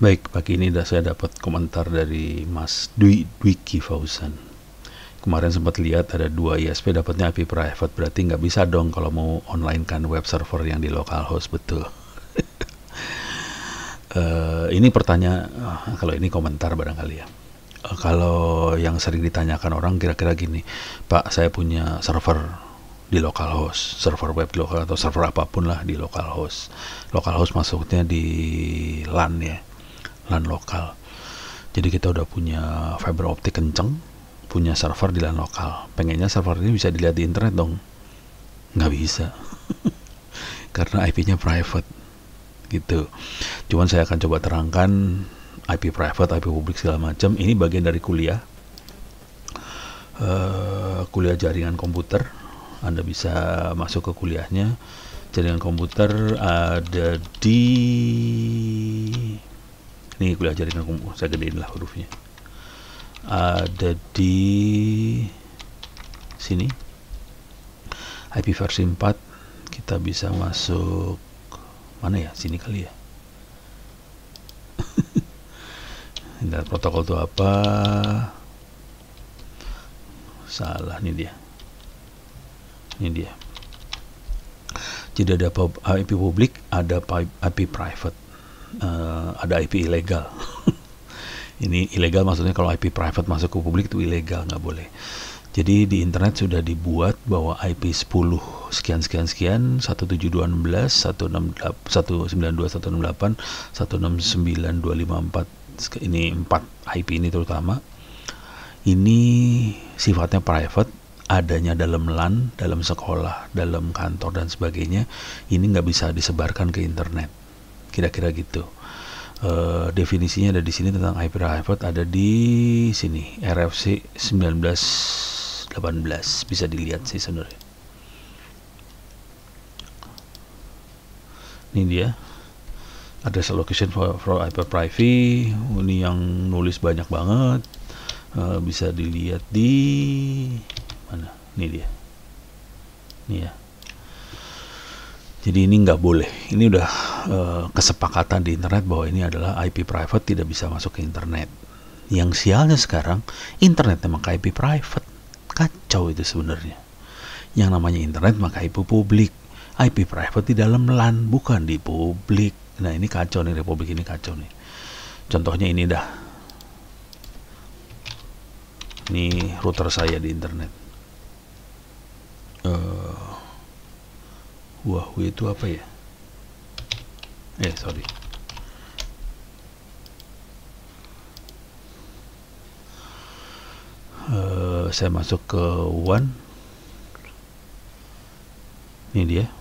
Baik, pagi ini saya dapat komentar dari Mas Dwiki Fauzan. Kemarin sempat lihat ada 2 ISP dapatnya IP private, berarti nggak bisa dong kalau mau online kan web server yang di localhost, betul. Ini pertanyaan, kalau ini komentar barangkali ya. Kalau yang sering ditanyakan orang kira-kira gini, Pak, saya punya server di localhost, server web lokal atau server apapun lah di localhost. Localhost maksudnya di LAN ya, LAN lokal. Jadi kita udah punya fiber optik kenceng, punya server di LAN lokal. Pengennya server ini bisa dilihat di internet dong. Nggak bisa. Karena IP-nya private. Gitu. Cuman saya akan coba terangkan IP private, IP publik segala macam. Ini bagian dari kuliah. Kuliah jaringan komputer. Anda bisa masuk ke kuliahnya. Jaringan komputer ada di... Ini kuliah jaringan komputer, saya gedein lah hurufnya. Ada di sini. IP versi 4, kita bisa masuk mana ya? Sini kali ya. Internet protokol itu apa? Salah, ini dia. Ini dia. Jadi ada IP publik, ada IP private, ada IP ilegal. Ini ilegal maksudnya kalau IP private masuk ke publik itu ilegal, nggak boleh. Jadi di internet sudah dibuat bahwa IP 10 sekian sekian sekian 172.16, 192.168, 169.254, ini 4 IP ini terutama. Ini sifatnya private, adanya dalam LAN, dalam sekolah, dalam kantor dan sebagainya. Ini nggak bisa disebarkan ke internet. Kira-kira gitu. Definisinya ada di sini tentang IP private, ada di sini RFC 1918, bisa dilihat sih sebenarnya. Ini dia address allocation for IP private. Ini yang nulis banyak banget, bisa dilihat di mana? Ini dia, ini ya. Jadi ini nggak boleh. Ini udah kesepakatan di internet bahwa ini adalah IP private, tidak bisa masuk ke internet. Yang sialnya sekarang, internet maka IP private. Kacau itu sebenarnya. Yang namanya internet maka IP publik. IP private di dalam LAN, bukan di publik. Nah ini kacau nih, republik ini kacau nih. Contohnya ini dah. Ini router saya di internet. Huawei itu apa ya? Sorry. Saya masuk ke WAN. Ini dia.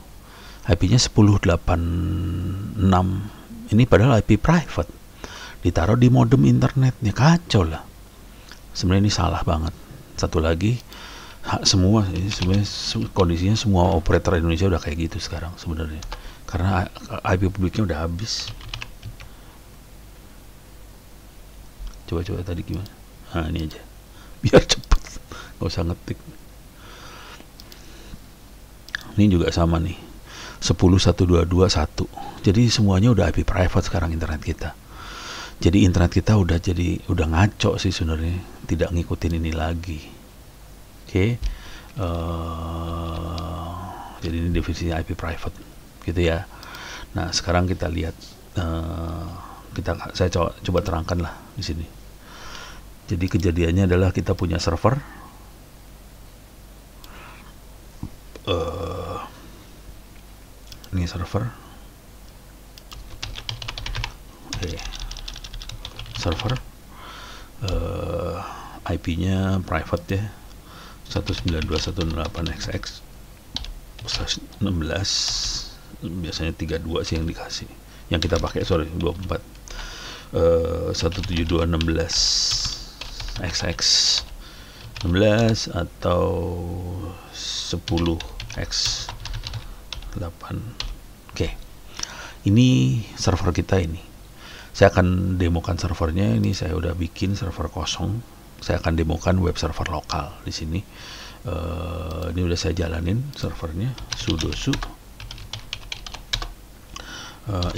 IP-nya 10.86. Ini padahal IP private. Ditaruh di modem internetnya, kacau lah. Sebenarnya ini salah banget. Satu lagi, semua ini sebenarnya kondisinya semua operator Indonesia udah kayak gitu sekarang sebenarnya, karena IP publiknya udah habis. Coba tadi gimana? Nah ini aja biar cepet, nggak usah ngetik. Ini juga sama nih, 10.122.1. Jadi semuanya udah IP private sekarang internet kita. Jadi internet kita udah ngaco sih sebenarnya, tidak ngikutin ini lagi. Oke. Jadi ini definisinya IP private gitu ya. Nah sekarang kita lihat, saya coba terangkan lah di sini. Jadi kejadiannya adalah kita punya server, ini server, IP-nya private ya, 192.168xx 16, biasanya 32 sih yang dikasih, yang kita pakai 24, 172.16xx 16 atau 10x 8. Oke. Ini server kita ini. Saya akan demokan servernya. Ini saya udah bikin server kosong. Saya akan demokan web server lokal di sini. Ini udah saya jalanin servernya, sudo su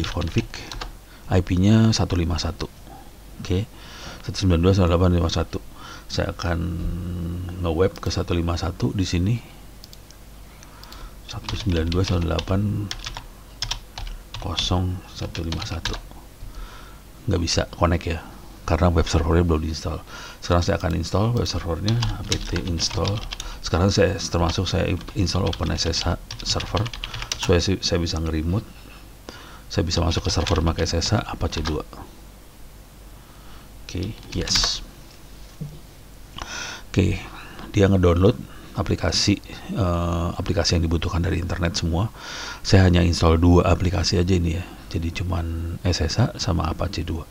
ifconfig IP-nya 151. Oke. 192.168.51. Saya akan nge-web ke 151 di sini. 192.168.0.151. Nggak bisa connect ya, karena web servernya belum diinstal. Sekarang saya akan install web servernya, apt install. Sekarang saya install OpenSSH server supaya saya bisa nge-remote. Saya bisa masuk ke server pakai SSH Apache 2. Oke, yes. Oke, dia ngedownload aplikasi yang dibutuhkan dari internet semua. Saya hanya install 2 aplikasi aja ini ya. Jadi cuman SSH sama Apache 2.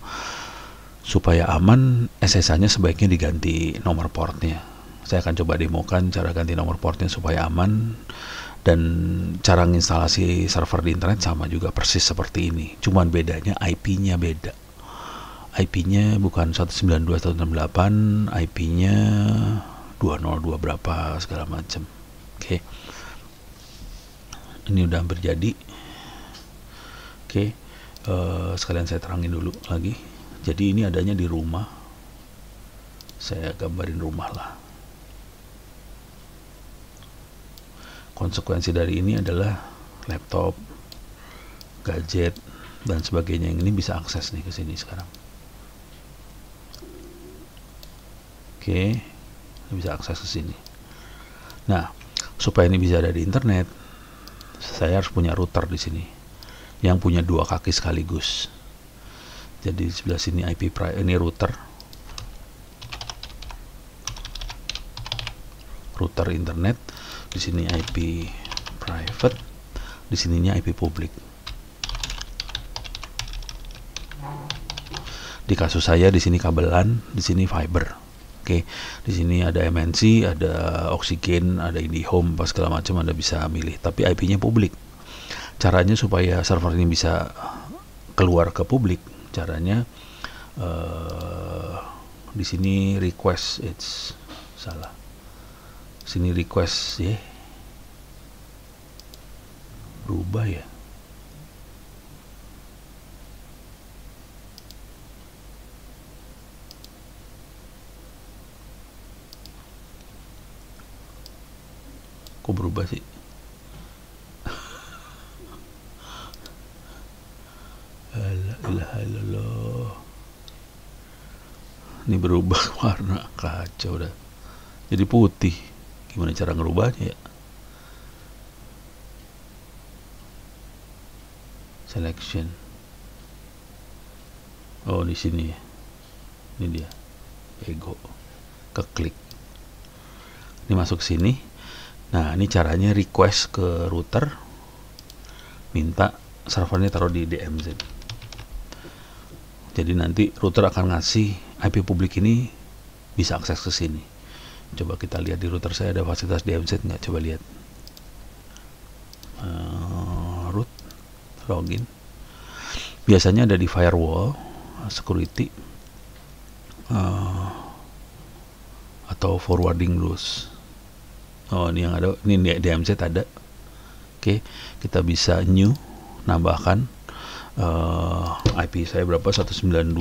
Supaya aman, SSH-nya sebaiknya diganti nomor portnya. Saya akan coba demokan cara ganti nomor portnya supaya aman. Dan cara menginstalasi server di internet sama juga persis seperti ini. Cuman bedanya IP-nya beda. IP-nya bukan 192.168, IP-nya 202 berapa segala macam. Oke. Ini udah hampir jadi. Oke. Sekalian saya terangin dulu lagi. Jadi ini adanya di rumah. Saya gambarin rumah lah. Konsekuensi dari ini adalah laptop, gadget, dan sebagainya yang ini bisa akses nih ke sini sekarang. Oke, bisa akses ke sini. Nah, supaya ini bisa ada di internet, saya harus punya router di sini yang punya 2 kaki sekaligus. Jadi di sebelah sini ini router internet, di sini IP private, di sininya IP publik. Di kasus saya di sini kabelan, di sini fiber. Oke, di sini ada MNC, ada Oxygen, ada IndiHome, pas segala macam Anda bisa milih. Tapi IP-nya publik. Caranya supaya server ini bisa keluar ke publik, caranya di sini request, salah. Sini request ya. Berubah ya. Kok berubah sih? Alah. Ini berubah warna, kacau dah. Jadi putih. Gimana cara ngerubahnya ya? Selection. Oh, di sini ya. Ini dia. Ego. Keklik. Ini masuk sini. Nah, ini caranya request ke router, minta servernya taruh di DMZ. Jadi nanti router akan ngasih IP publik ini bisa akses ke sini. Coba kita lihat di router saya ada fasilitas DMZ nggak? Coba lihat. Root, login. Biasanya ada di firewall, security, atau forwarding rules. Oh, ini yang ada, ini DMZ ada. Oke, kita bisa new, nambahkan IP saya berapa, 192.168.0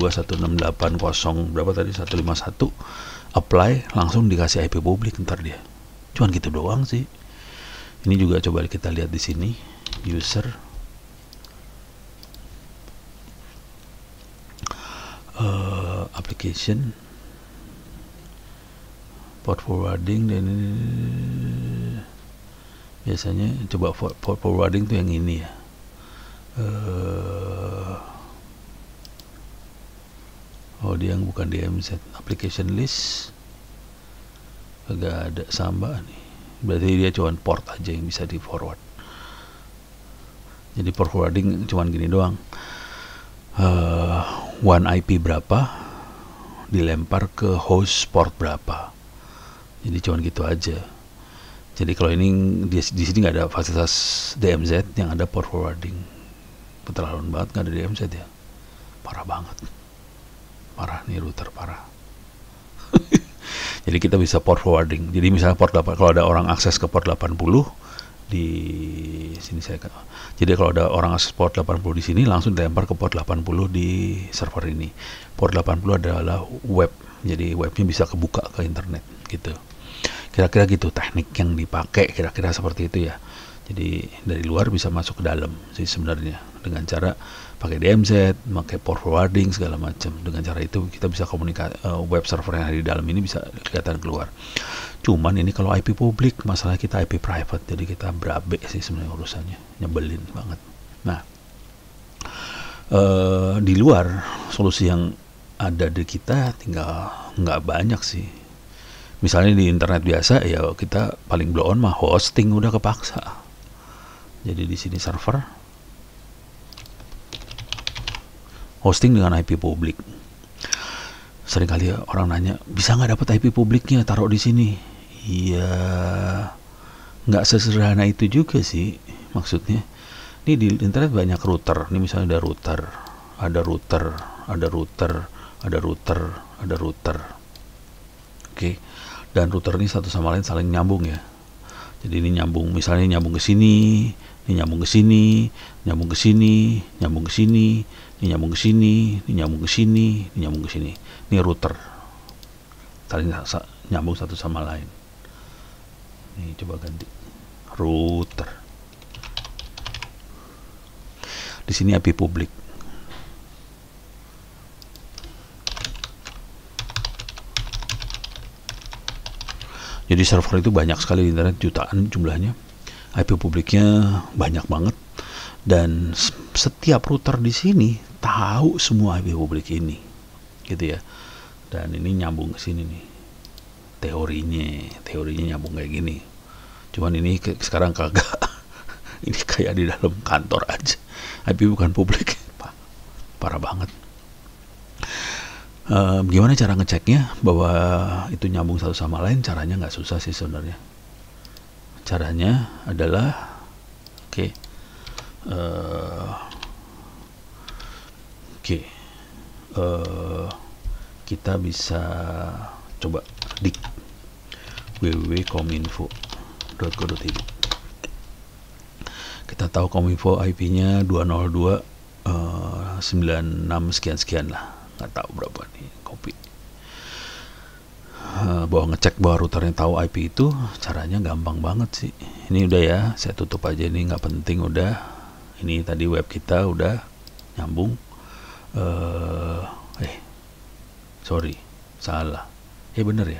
berapa tadi, 151, apply, langsung dikasih IP publik ntar dia. Cuman gitu doang sih. Ini juga coba kita lihat di sini, user, application, port forwarding, dan ini biasanya coba port forwarding tuh yang ini ya. Oh, dia yang bukan DMZ. Application list agak ada Samba nih, berarti dia cuma port aja yang bisa di forward. Jadi port forwarding cuman gini doang, one IP berapa dilempar ke host port berapa. Jadi cuman gitu aja. Jadi kalau ini di sini nggak ada fasilitas DMZ, yang ada port forwarding. Keterlaluan banget nggak ada DMZ ya, parah banget, parah nih router parah. Jadi kita bisa port forwarding. Jadi misalnya port 8, kalau ada orang akses ke port 80, di sini jadi kalau ada orang akses port 80 di sini langsung dilempar ke port 80 di server ini. Port 80 adalah web, jadi webnya bisa kebuka ke internet gitu. Kira-kira gitu teknik yang dipakai, kira-kira seperti itu ya. Jadi dari luar bisa masuk ke dalam sih sebenarnya dengan cara pakai DMZ, pakai port forwarding segala macam. Dengan cara itu kita bisa komunikasi, web server yang ada di dalam ini bisa kelihatan keluar. Cuman ini kalau IP publik, masalah kita IP private, jadi kita berabe sih sebenarnya urusannya, nyebelin banget. Nah, di luar solusi yang ada di kita tinggal nggak banyak sih. Misalnya di internet biasa ya kita paling blow on mah hosting udah kepaksa. Jadi di sini server, hosting dengan IP publik. Seringkali orang nanya, bisa nggak dapat IP publiknya taruh di sini? Iya, nggak sesederhana itu juga sih maksudnya. Ini di internet banyak router. Ini misalnya ada router, ada router, ada router, ada router, ada router. Oke, dan router ini satu sama lain saling nyambung ya. Jadi ini nyambung, misalnya nyambung ke sini, ini nyambung ke sini, nyambung ke sini, nyambung ke sini, ini nyambung ke sini, ini nyambung ke sini, ini nyambung ke sini. Ini router, saling nyambung satu sama lain. Ini coba ganti router. Di sini IP publik. Jadi server itu banyak sekali di internet, jutaan jumlahnya. IP publiknya banyak banget. Dan setiap router di sini tahu semua IP publik ini, gitu ya. Dan ini nyambung ke sini nih. Teorinya nyambung kayak gini. Cuman ini sekarang kagak. Ini kayak di dalam kantor aja. IP bukan publik. Parah banget. Gimana cara ngeceknya bahwa itu nyambung satu sama lain? Caranya nggak susah sih sebenarnya. Caranya adalah kita bisa coba dik www.kominfo.go.id. Kita tahu Kominfo IP-nya 202.96 sekian lah, nggak tahu berapa nih, copy. Bahwa ngecek bahwa routernya tahu IP itu caranya gampang banget sih. Ini udah ya, saya tutup aja, ini nggak penting udah. Ini tadi web kita udah nyambung. Sorry, salah. Bener ya.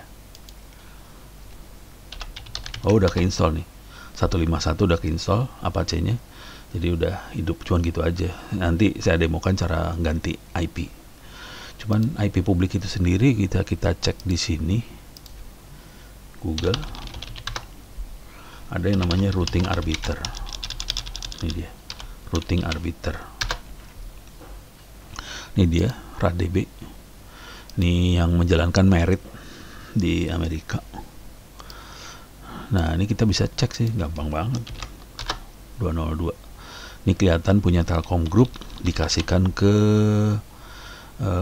Oh, udah keinstall nih. 151 udah keinstall Apache-nya. Jadi udah hidup, cuman gitu aja. Nanti saya demokan cara ganti IP. Cuman IP publik itu sendiri kita cek di sini. Google. Ada yang namanya routing arbiter. Ini dia, routing arbiter. Ini dia, RADB. Ini yang menjalankan merit di Amerika. Nah, ini kita bisa cek sih, gampang banget. 202. Ini kelihatan punya Telkom Group, dikasihkan ke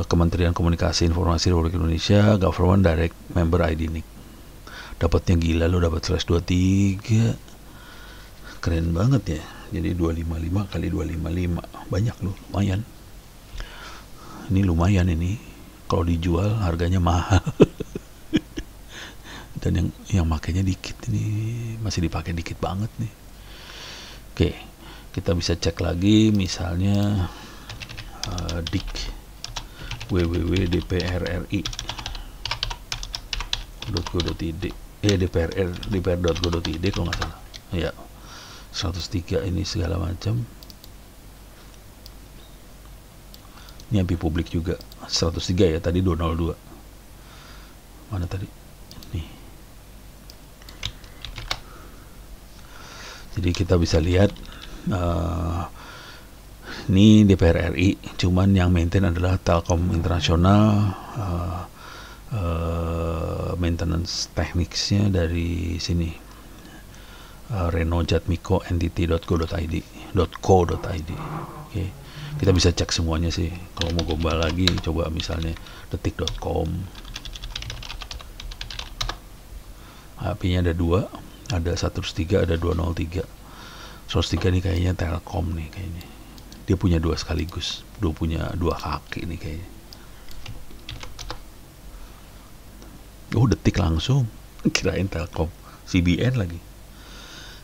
Kementerian Komunikasi Informasi Republik Indonesia, Government Direct Member ID NIC. Dapatnya gila lo, dapat /23. Keren banget ya. Jadi 255 kali 255. Banyak loh, lumayan. Ini lumayan ini. Kalau dijual harganya mahal. Dan yang makainya dikit, ini masih dipakai dikit banget nih. Oke, kita bisa cek lagi misalnya dik www.dprri.go.id dpr.go.id kalau nggak salah ya. 103 ini segala macam. Ini IP publik juga 103 ya, tadi 202. Mana tadi? Nih. Jadi kita bisa lihat ini DPR RI, cuman yang maintain adalah Telkom Internasional. Maintenance tekniknya dari sini, Reno Jatmiko entity.co.id. Oke. Kita bisa cek semuanya sih. Kalau mau gombal lagi, coba misalnya detik.com. HP-nya ada 2, ada 103, ada 203. 103 nih kayaknya Telkom nih kayaknya. Dia punya dua sekaligus, punya dua kaki nih kayaknya. Oh, Detik langsung. Kirain Telkom. CBN lagi.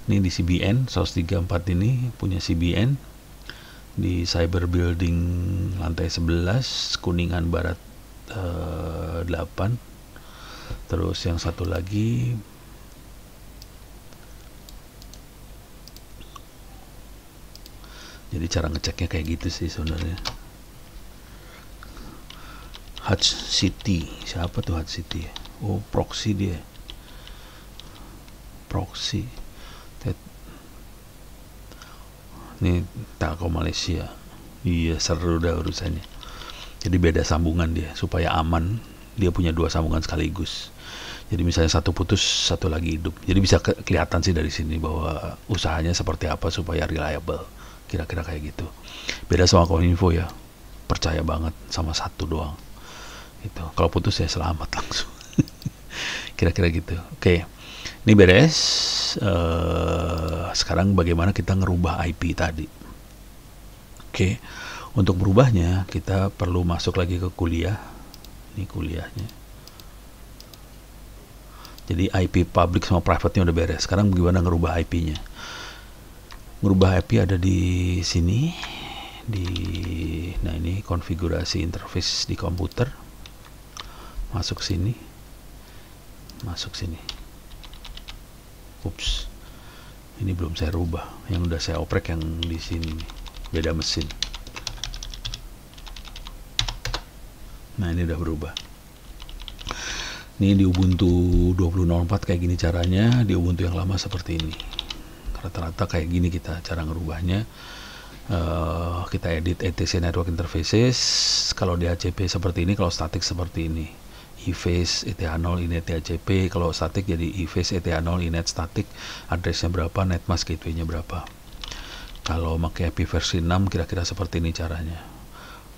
Ini di CBN 134 ini punya CBN di Cyber Building lantai 11, Kuningan Barat 8. Terus yang satu lagi jadi cara ngeceknya kayak gitu sih sebenarnya. Hutch City, siapa tuh Hutch City? Oh, proxy dia. Proxy. Ini Telkom Malaysia. Iya, seru dah urusannya. Jadi beda sambungan dia supaya aman. Dia punya dua sambungan sekaligus. Jadi misalnya satu putus, satu lagi hidup. Jadi bisa kelihatan sih dari sini bahwa usahanya seperti apa supaya reliable. Kira-kira kayak gitu. Beda sama Kominfo ya. Percaya banget sama satu doang. Itu. Kalau putus ya selamat langsung. Kira-kira gitu. Oke. Ini beres. Sekarang bagaimana kita ngerubah IP tadi. Oke. Untuk berubahnya kita perlu masuk lagi ke kuliah. Ini kuliahnya. Jadi IP public sama private-nya udah beres. Sekarang bagaimana ngerubah IP-nya? Ngerubah IP ada di sini. Nah ini konfigurasi interface di komputer. Masuk sini. Masuk sini. Ups, ini belum saya rubah. Yang udah saya oprek yang di sini, beda mesin. Nah ini udah berubah. Ini di Ubuntu 20.04 kayak gini caranya. Di Ubuntu yang lama seperti ini. Rata-rata kayak gini kita cara ngerubahnya. Kita edit etc network interfaces. Kalau di HCP seperti ini, kalau static seperti ini. eFace ETH0 inet HCP, kalau static jadi eFace ETH0 inet static, addressnya berapa, netmask gateway-nya berapa. Kalau pakai IP versi 6 kira-kira seperti ini caranya.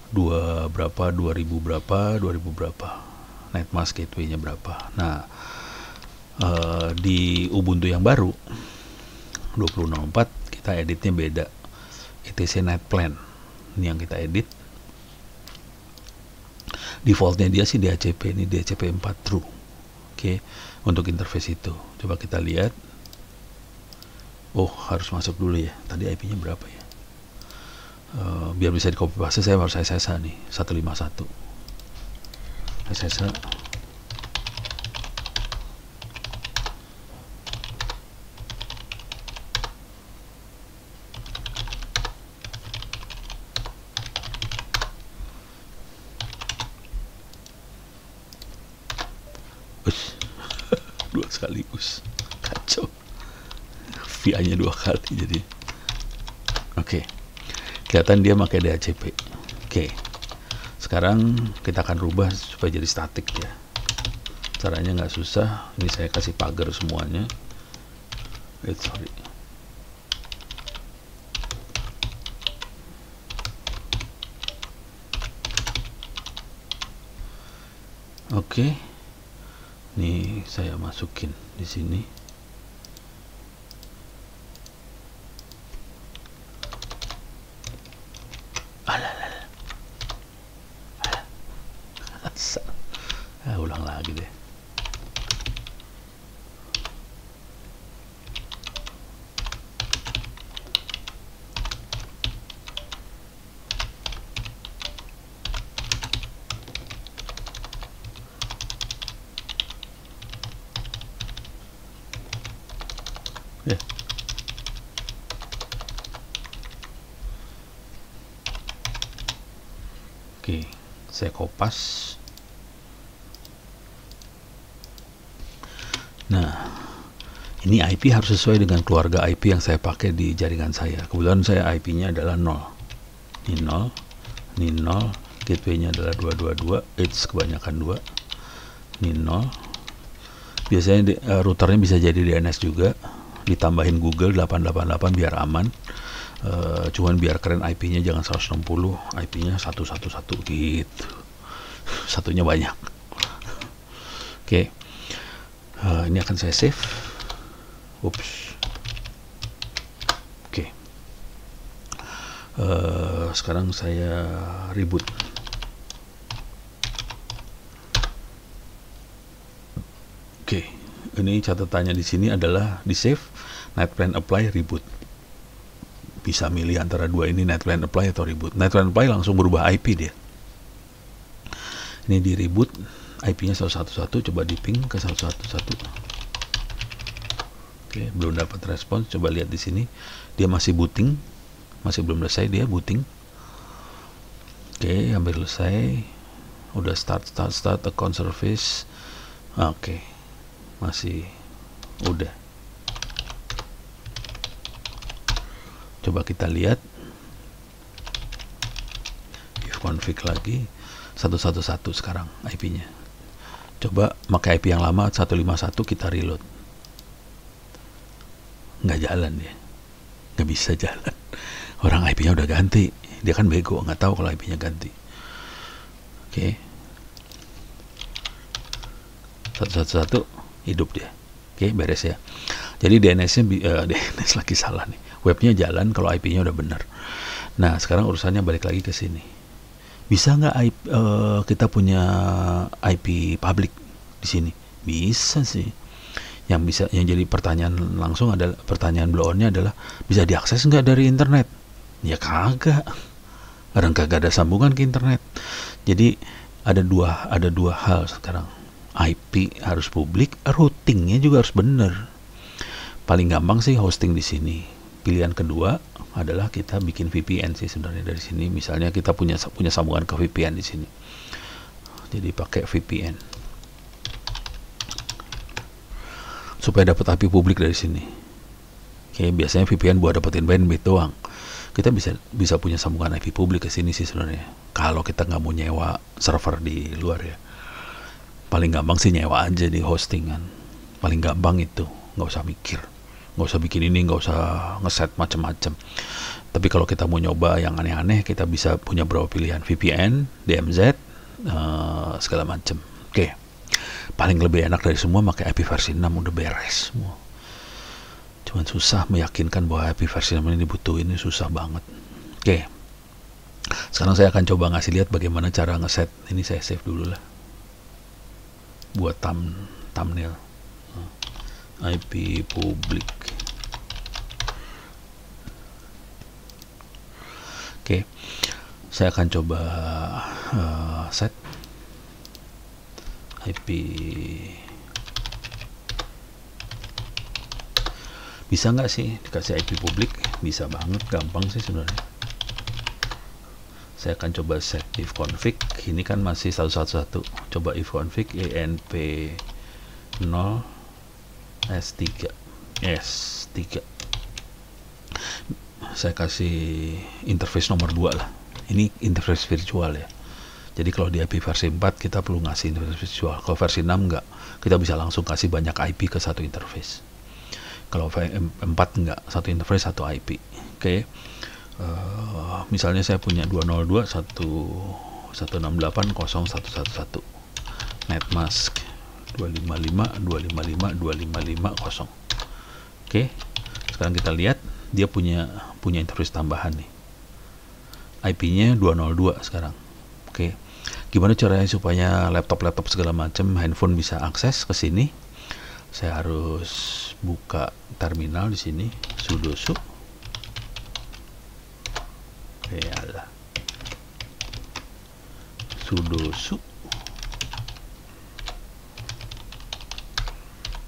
2000 berapa, 2000 berapa, netmask gateway-nya berapa. Nah, di Ubuntu yang baru 20.04 kita editnya beda. etc net plan ini yang kita edit. Defaultnya dia sih DHCP, ini DHCP 4 true. Oke, untuk interface itu coba kita lihat. Oh, harus masuk dulu ya. Tadi IP-nya berapa ya? Biar bisa di copy paste saya harus SSH nih 151 SSH. Dua sekaligus, kacau. VI-nya 2 kali jadi. Oke. Kelihatan dia pakai DHCP. Oke. Sekarang kita akan rubah supaya jadi statik ya. Caranya nggak susah. Ini saya kasih pagar semuanya. Sorry. Oke. Nih saya masukin di sini. Ulang lagi deh. Ya. Oke, saya kopas. Nah, ini IP harus sesuai dengan keluarga IP yang saya pakai di jaringan saya. Kebetulan saya IP-nya adalah 0. Ini 0, ini 0, gateway-nya adalah 222, edge kebanyakan 2. Ini 0. Biasanya routernya bisa jadi DNS juga. Ditambahin Google 888 biar aman. Cuman biar keren IP-nya jangan 160, IP-nya 111 gitu. Satunya banyak. Oke. Ini akan saya save. Ups. Oke. Sekarang saya reboot. Oke, ini catatannya di sini adalah di save, night plan apply, reboot. Bisa milih antara dua ini, night plan apply atau reboot. Night plan apply langsung berubah IP dia. Ini di reboot, IP-nya 111, coba di ping ke 111. Oke, belum dapat respons. Coba lihat di sini, dia masih booting, masih belum selesai dia booting. Oke, hampir selesai. Udah start account service. Oke, masih udah. Coba kita lihat if config lagi 111 sekarang IP-nya. Coba pakai IP yang lama 151, kita reload. Nggak jalan dia, nggak bisa jalan. Orang IP-nya udah ganti, dia kan bego, nggak tahu kalau IP-nya ganti. Oke, 111 hidup dia. Oke, beres ya. Jadi DNS-nya DNS lagi salah nih. Webnya jalan kalau IP-nya udah benar. Nah, sekarang urusannya balik lagi ke sini. Bisa nggak kita punya IP public di sini? Bisa sih. Yang jadi pertanyaan langsung adalah, pertanyaan blow-on-nya adalah, bisa diakses nggak dari internet? Ya kagak. Orang kagak ada sambungan ke internet. Jadi ada dua hal sekarang. IP harus publik, routingnya juga harus benar. Paling gampang sih hosting di sini. Pilihan kedua adalah kita bikin VPN sih sebenarnya dari sini. Misalnya kita punya sambungan ke VPN di sini. Jadi pakai VPN supaya dapat IP publik dari sini. Oke, biasanya VPN buat dapetin bandwidth doang. Kita bisa punya sambungan IP publik ke sini sih sebenarnya. Kalau kita nggak mau nyewa server di luar ya. Paling gampang sih nyewa aja di hostingan. Paling gampang itu, nggak usah mikir. Nggak usah bikin ini, nggak usah ngeset macem-macem. Tapi kalau kita mau nyoba yang aneh-aneh, kita bisa punya beberapa pilihan, VPN, DMZ, segala macem. Oke, paling lebih enak dari semua pakai IP versi 6, udah beres semua. Cuman susah meyakinkan bahwa IP versi 6 ini dibutuhin, ini susah banget. Oke, sekarang saya akan coba ngasih lihat bagaimana cara ngeset. Ini saya save dulu lah buat thumbnail. IP publik. Oke, saya akan coba set IP. Bisa nggak sih dikasih IP publik? Bisa banget, gampang sih sebenarnya. Saya akan coba set if config. Ini kan masih 111. Coba if config enp 0 S3. Saya kasih interface nomor 2 lah. Ini interface virtual ya. Jadi kalau di IP versi 4 kita perlu ngasih interface virtual. Kalau versi 6 enggak. Kita bisa langsung kasih banyak IP ke satu interface. Kalau 4 enggak, satu interface satu IP. Oke. Misalnya saya punya 202.168.0.111 netmask 255.255.255.0. Oke, sekarang kita lihat dia punya interface tambahan nih. IP-nya 202 sekarang. Oke, gimana caranya supaya laptop segala macam, handphone bisa akses ke sini? Saya harus buka terminal di sini, sudo su. Yalah. Sudo su.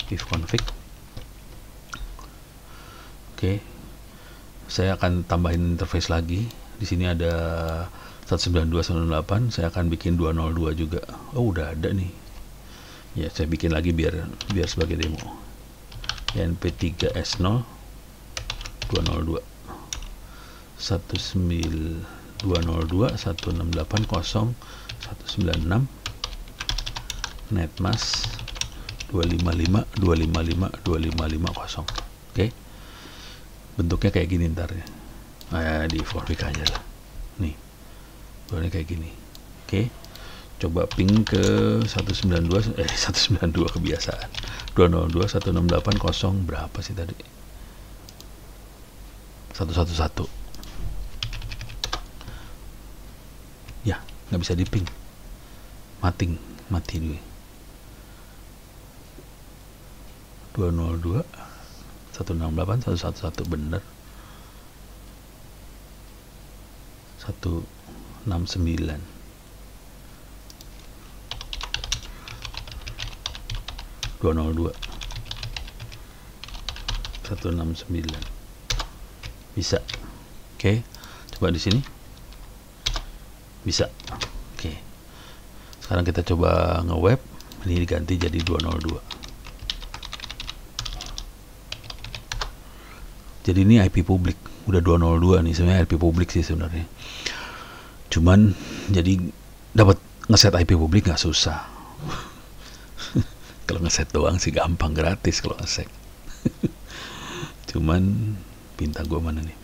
If config. Oke, saya akan tambahin interface lagi. Di sini ada 192.168. Saya akan bikin 202 juga. Oh, udah ada nih. Ya, saya bikin lagi biar sebagai demo. NP3S0 202 192.168.0.196 netmask 255.255.255.0. Oke, bentuknya kayak gini ntar ya. Di forward aja lah. Nih, bentuknya kayak gini. Oke, coba ping ke 192 kebiasaan 202.168.0 berapa sih tadi? 111. nggak bisa di ping, mati dulu. 202 168 111 bener, 169 202 169 bisa. Oke, coba di sini bisa. Oke, sekarang kita coba nge-web, ini diganti jadi 202. Jadi ini IP publik, udah 202 nih, sebenarnya IP publik sih sebenarnya. Cuman jadi dapat ngeset IP publik nggak susah. Kalau ngeset doang sih gampang, gratis kalau ngeset. Cuman pinta gue mana nih.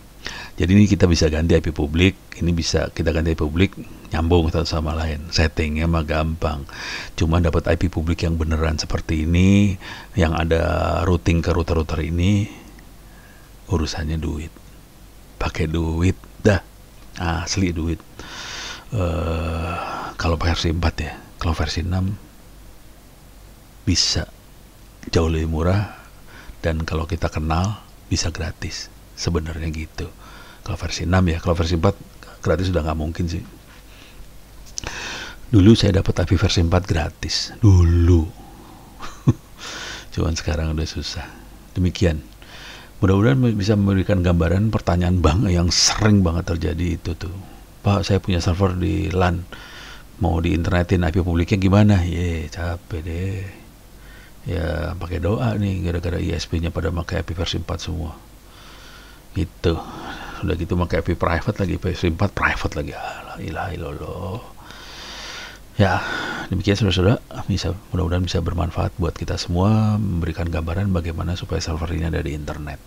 Jadi ini kita bisa ganti IP publik, ini bisa kita ganti IP publik, nyambung satu sama lain. Settingnya mah gampang. Cuman dapat IP publik yang beneran seperti ini, yang ada routing ke router-router ini, urusannya duit, pakai duit dah, asli duit. Kalau versi 4 ya, kalau versi 6 bisa jauh lebih murah, dan kalau kita kenal bisa gratis sebenarnya gitu. Kalau versi 6 ya, kalau versi 4 gratis udah nggak mungkin sih. Dulu saya dapat IP versi 4 gratis dulu. Cuman sekarang udah susah. Demikian. Mudah-mudahan bisa memberikan gambaran pertanyaan bank yang sering banget terjadi itu tuh. Pak, saya punya server di LAN, mau di internetin IP publiknya gimana? Capek deh. Ya pakai doa nih, gara-gara ISP-nya pada pakai IP versi 4 semua. Gitu. Udah gitu pakai IP private lagi, IP versi 4 private lagi. La ilaha illallah. Ya, demikian saudara-saudara, mudah-mudahan bisa bermanfaat buat kita semua, memberikan gambaran bagaimana supaya server ini ada di internet.